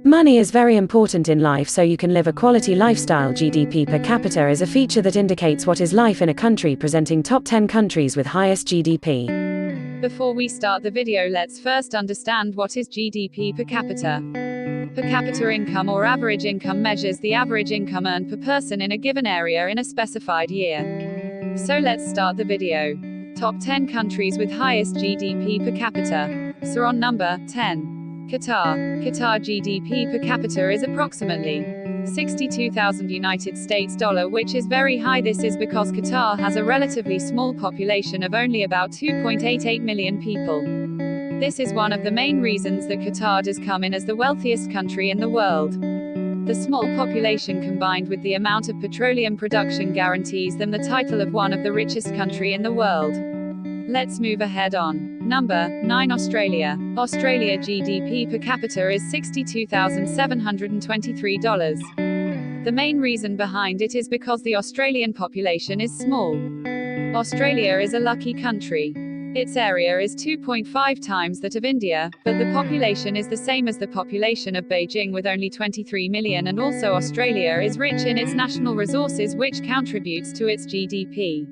Money is very important in life so you can live a quality lifestyle. GDP per capita is a feature that indicates what is life in a country, presenting top 10 countries with highest GDP. Before we start the video, let's first understand what is GDP per capita. Per capita income or average income measures the average income earned per person in a given area in a specified year. So let's start the video. Top 10 countries with highest GDP per capita. So on number 10. Qatar. Qatar GDP per capita is approximately 62,000 United States dollar, which is very high. This is because Qatar has a relatively small population of only about 2.88 million people. This is one of the main reasons that Qatar does come in as the wealthiest country in the world. The small population combined with the amount of petroleum production guarantees them the title of one of the richest country in the world. Let's move ahead on. Number 9. Australia. Australia GDP per capita is $62,723. The main reason behind it is because the Australian population is small. Australia is a lucky country. Its area is 2.5 times that of India, but the population is the same as the population of Beijing with only 23 million, and also Australia is rich in its natural resources, which contributes to its GDP.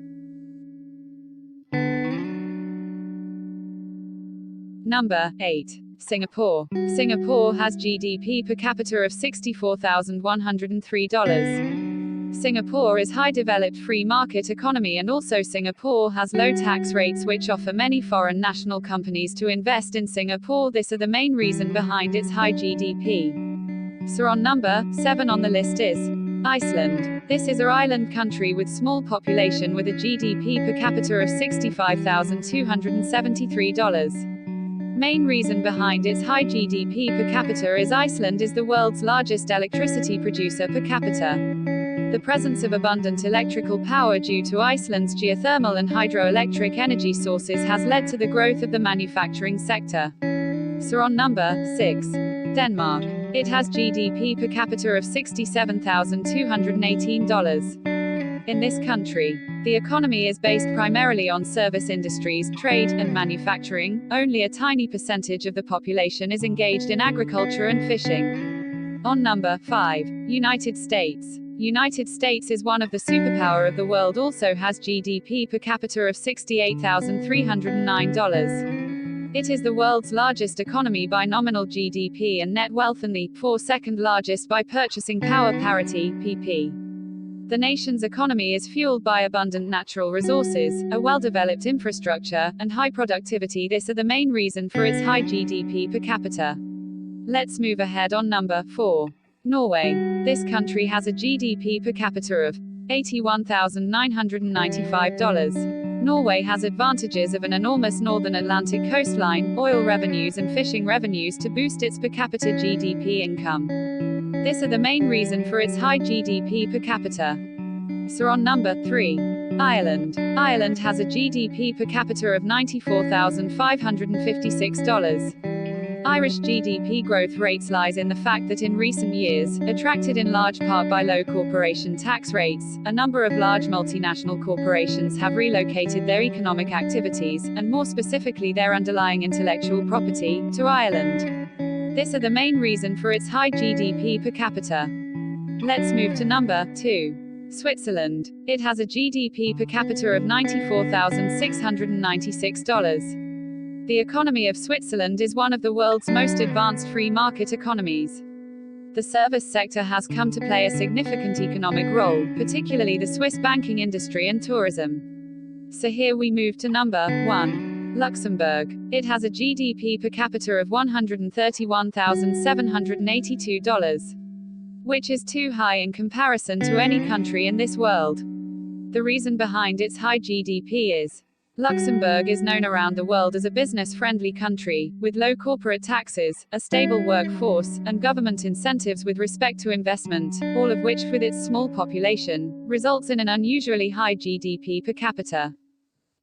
Number 8. Singapore. Singapore has GDP per capita of $64,103. Singapore is high developed free market economy, and also Singapore has low tax rates which offer many foreign national companies to invest in Singapore. This are the main reason behind its high GDP. So on number 7 on the list is Iceland. This is an island country with small population with a GDP per capita of $65,273. Main reason behind its high GDP per capita is Iceland is the world's largest electricity producer per capita. The presence of abundant electrical power due to Iceland's geothermal and hydroelectric energy sources has led to the growth of the manufacturing sector. So on number 6. Denmark. It has GDP per capita of $67,218. In this country, the economy is based primarily on service industries, trade, and manufacturing. Only a tiny percentage of the population is engaged in agriculture and fishing. On number 5. United States. United States is one of the superpower of the world, also has GDP per capita of $68,309. It is the world's largest economy by nominal GDP and net wealth and the second largest by purchasing power parity, PP. The nation's economy is fueled by abundant natural resources, a well-developed infrastructure, and high productivity. These are the main reason for its high GDP per capita. Let's move ahead on number 4. Norway. This country has a GDP per capita of $81,995. Norway has advantages of an enormous northern Atlantic coastline, oil revenues and fishing revenues to boost its per capita GDP income. This are the main reason for its high GDP per capita. So on number 3. Ireland. Ireland has a GDP per capita of $94,556. Irish GDP growth rates lies in the fact that in recent years, attracted in large part by low corporation tax rates, a number of large multinational corporations have relocated their economic activities, and more specifically their underlying intellectual property, to Ireland. This are the main reason for its high GDP per capita. Let's move to number 2. Switzerland. It has a GDP per capita of $94,696. The economy of Switzerland is one of the world's most advanced free market economies. The service sector has come to play a significant economic role, particularly the Swiss banking industry and tourism. So here we move to number 1. Luxembourg. It has a GDP per capita of $131,782, which is too high in comparison to any country in this world. The reason behind its high GDP is Luxembourg is known around the world as a business-friendly country, with low corporate taxes, a stable workforce, and government incentives with respect to investment, all of which, with its small population, results in an unusually high GDP per capita.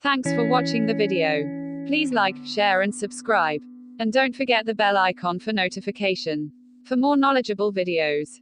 Thanks for watching the video. Please like, share and subscribe. And don't forget the bell icon for notification. For more knowledgeable videos.